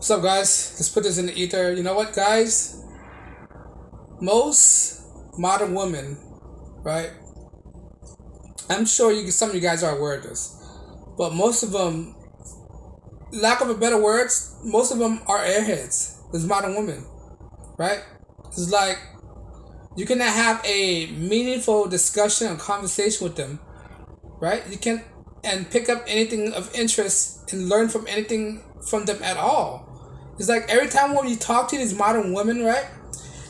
What's up, guys? Let's put this in the ether. You know what, guys? Most modern women, right? I'm sure some of you guys are aware of this, but most of them, lack of a better words, most of them are airheads. There's modern women, right? It's like you cannot have a meaningful discussion or conversation with them, right? You can and pick up anything of interest and learn from anything from them at all. It's like every time when you talk to these modern women, right?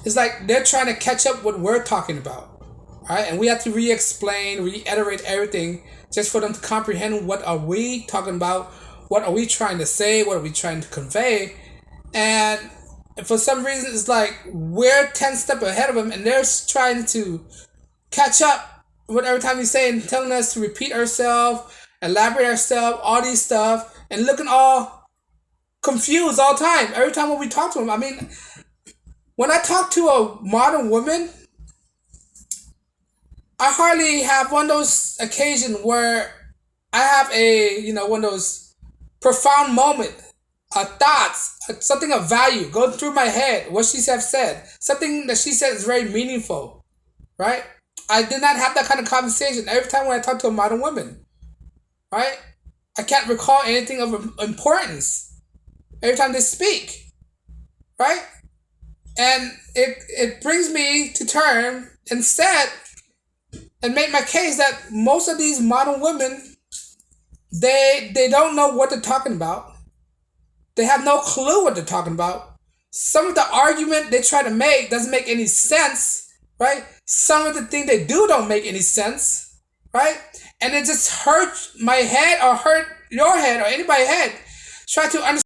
It's like they're trying to catch up what we're talking about, right? And we have to re-explain, reiterate everything just for them to comprehend what are we talking about, what are we trying to say, what are we trying to convey, and for some reason it's like we're 10 steps ahead of them, and they're trying to catch up with every time we say and telling us to repeat ourselves, elaborate ourselves, all these stuff, and looking all confused all the time. Every time when we talk to them, I mean, when I talk to a modern woman, I hardly have one of those occasions where I have one of those profound moment, thoughts, something of value going through my head, what she have said, something that she said is very meaningful, right? I did not have that kind of conversation every time when I talk to a modern woman, right? I can't recall anything of importance every time they speak, right? And it brings me to term instead and make my case that most of these modern women, they don't know what they're talking about. They have no clue what they're talking about. Some of the argument they try to make doesn't make any sense, right? Some of the things they do don't make any sense, right? And it just hurts my head or hurt your head or anybody's head. Try to understand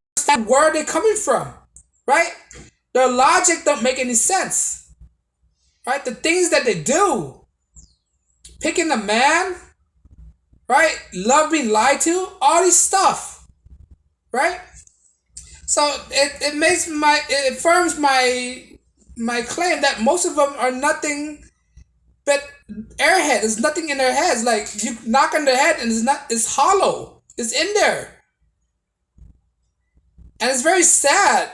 where they're coming from, right? Their logic don't make any sense, right? The things that they do, picking a man, right? Love being lied to, all this stuff, right? So it affirms my claim that most of them are nothing but airhead. There's nothing in their heads. Like you knock on their head and it's hollow. It's in there. And it's very sad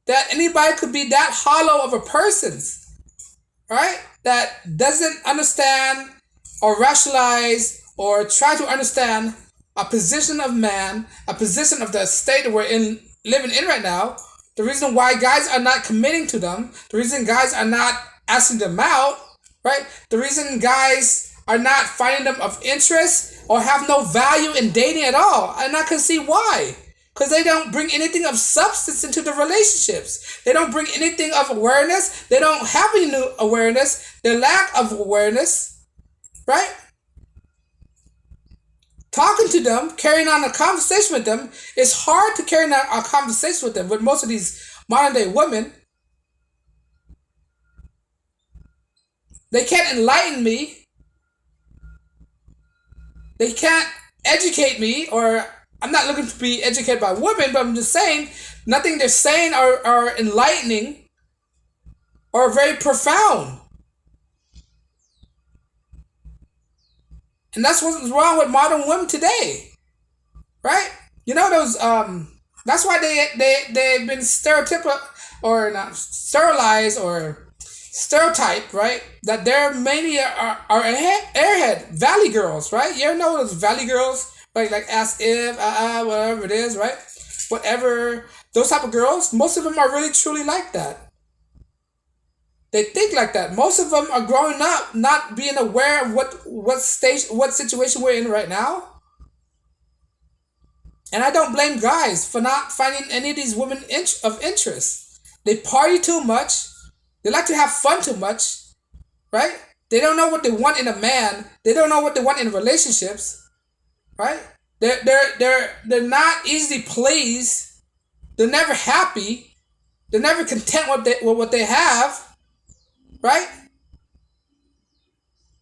that anybody could be that hollow of a person, right? That doesn't understand or rationalize or try to understand a position of man, a position of the state that we're living in right now. The reason why guys are not committing to them, the reason guys are not asking them out, right? The reason guys are not finding them of interest or have no value in dating at all. And I can see why. Because they don't bring anything of substance into the relationships. They don't bring anything of awareness. They don't have any new awareness. Their lack of awareness, right? Talking to them, carrying on a conversation with them, it's hard to carry on a conversation with them with most of these modern day women. They can't enlighten me. They can't educate me, or I'm not looking to be educated by women, but I'm just saying nothing they're saying are enlightening or very profound. And that's what's wrong with modern women today, right? You know those. That's why they've been stereotypical or not sterilized or stereotyped, right? That they're mainly are airhead valley girls, right? You ever know those valley girls? Like as if, whatever it is, right? Whatever, those type of girls, most of them are really truly like that. They think like that. Most of them are growing up not being aware of what situation we're in right now. And I don't blame guys for not finding any of these women of interest. They party too much. They like to have fun too much, right? They don't know what they want in a man. They don't know what they want in relationships, right? They're not easily pleased. They're never happy. They're never content with what they have, right?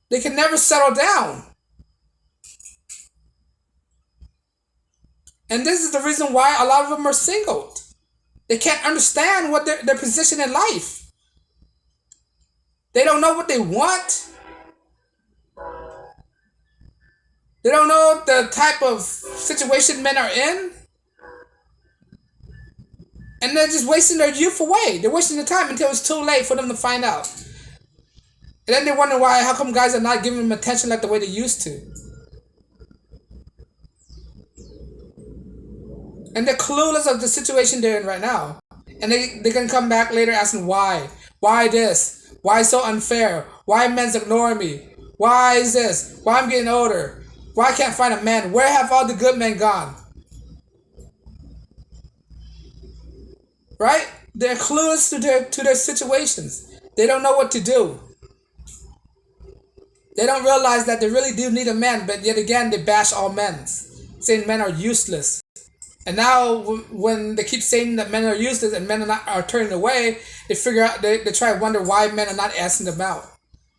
They can never settle down. And this is the reason why a lot of them are single. They can't understand what their position in life. They don't know what they want. They don't know the type of situation men are in. And they're just wasting their youth away. They're wasting the time until it's too late for them to find out. And then they wonder why, how come guys are not giving them attention like the way they used to. And they're clueless of the situation they're in right now. And they can come back later asking why. Why this? Why so unfair? Why men's ignoring me? Why is this? Why I'm getting older? Why I can't find a man? Where have all the good men gone? Right? They're clueless to their situations. They don't know what to do. They don't realize that they really do need a man, but yet again they bash all men, saying men are useless. And now, when they keep saying that men are useless and men are turning away, they figure out they try to wonder why men are not asking them out.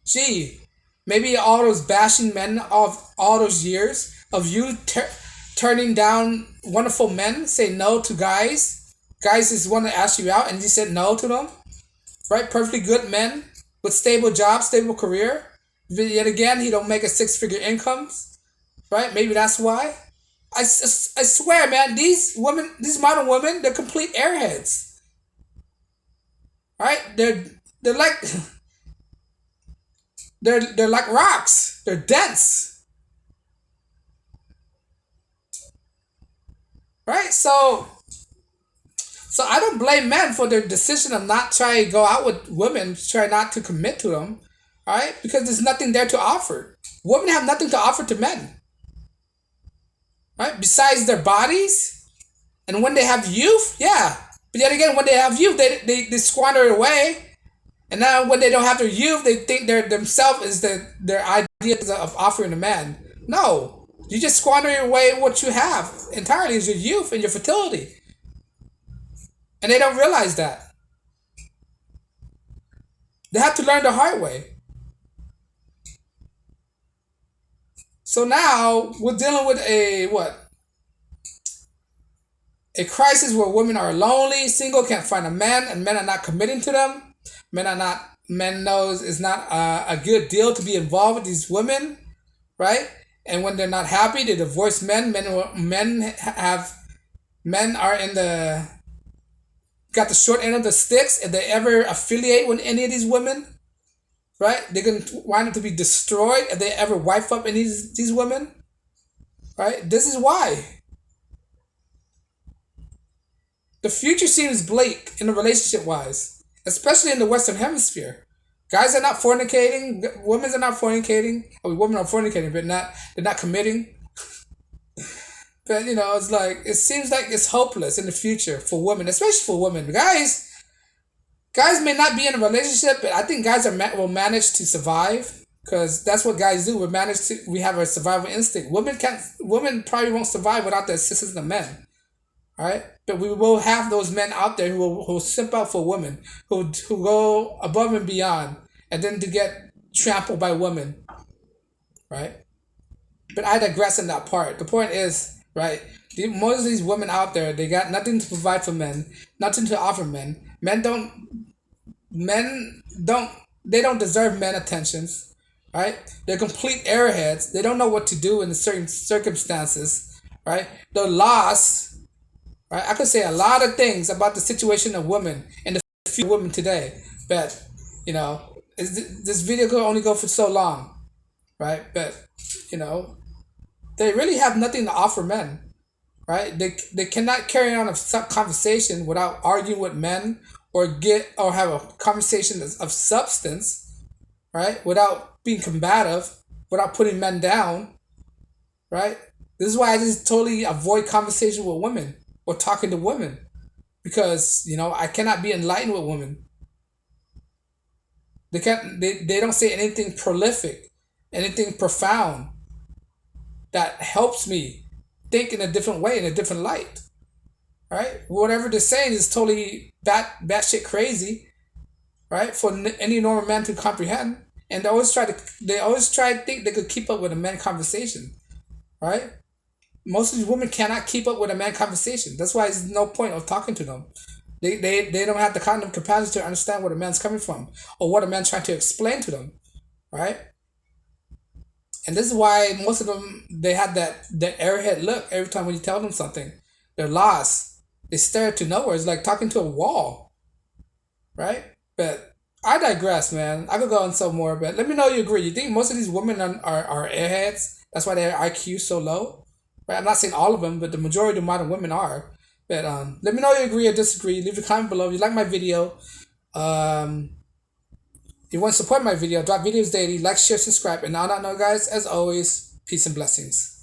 Gee, maybe all those bashing men of all those years of you turning down wonderful men, say no to guys. Guys just want to ask you out, and you said no to them, right? Perfectly good men with stable jobs, stable career. But yet again, he don't make a six-figure incomes, right? Maybe that's why. I swear, man, these women, these modern women, they're complete airheads, right? They're like they're like rocks. They're dense, right? So I don't blame men for their decision of not trying to go out with women, try not to commit to them, right? Because there's nothing there to offer. Women have nothing to offer to men, right? Besides their bodies, and when they have youth, yeah. But yet again, when they have youth, they squander it away. And now when they don't have their youth, they think they're themselves is their ideas of offering a man. No. You just squander away what you have entirely is your youth and your fertility. And they don't realize that. They have to learn the hard way. So now we're dealing with a what? A crisis where women are lonely, single, can't find a man, and men are not committing to them. Men knows it's not a good deal to be involved with these women, right? And when they're not happy, they divorce men. Men are in the got the short end of the sticks if they ever affiliate with any of these women, right? They're gonna wind up to be destroyed if they ever wife up any of these women, right? This is why the future seems bleak in the relationship wise, especially in the Western Hemisphere. Guys are not fornicating, women are not fornicating. I mean, women are fornicating, but they're not committing. But it's like it seems like it's hopeless in the future for women, especially for women. Guys may not be in a relationship, but I think guys will manage to survive because that's what guys do. We have a survival instinct. Women probably won't survive without the assistance of men. All right, but we will have those men out there who simp out for women, who go above and beyond, and then to get trampled by women, right? But I digress in that part. The point is, right? Most of these women out there, they got nothing to provide for men, nothing to offer men. Men don't, they don't deserve men attentions, right? They're complete airheads. They don't know what to do in certain circumstances, right? They're lost. Right? I could say a lot of things about the situation of women and the few women today, but this video could only go for so long, right? But you know, they really have nothing to offer men, right? They cannot carry on a conversation without arguing with men or have a conversation of substance, right? Without being combative, without putting men down, right? This is why I just totally avoid conversation with women or talking to women because I cannot be enlightened with women. They don't say anything prolific, anything profound that helps me think in a different way, in a different light. Right? Whatever they're saying is totally batshit crazy, right? For any normal man to comprehend. And they always try to think they could keep up with a man conversation. Right? Most of these women cannot keep up with a man conversation. That's why there's no point of talking to them. They don't have the kind of capacity to understand where the man's coming from or what a man's trying to explain to them. Right? And this is why most of them, they have that airhead look every time when you tell them something. They're lost. They stare to nowhere. It's like talking to a wall, right? But I digress, man. I could go on some more, but let me know you agree. You think most of these women are airheads? That's why their IQ is so low, right? I'm not saying all of them, but the majority of modern women are. But let me know you agree or disagree. Leave a comment below. If you like my video, if you want to support my video, drop videos daily. Like, share, subscribe. And on that note, guys, as always, peace and blessings.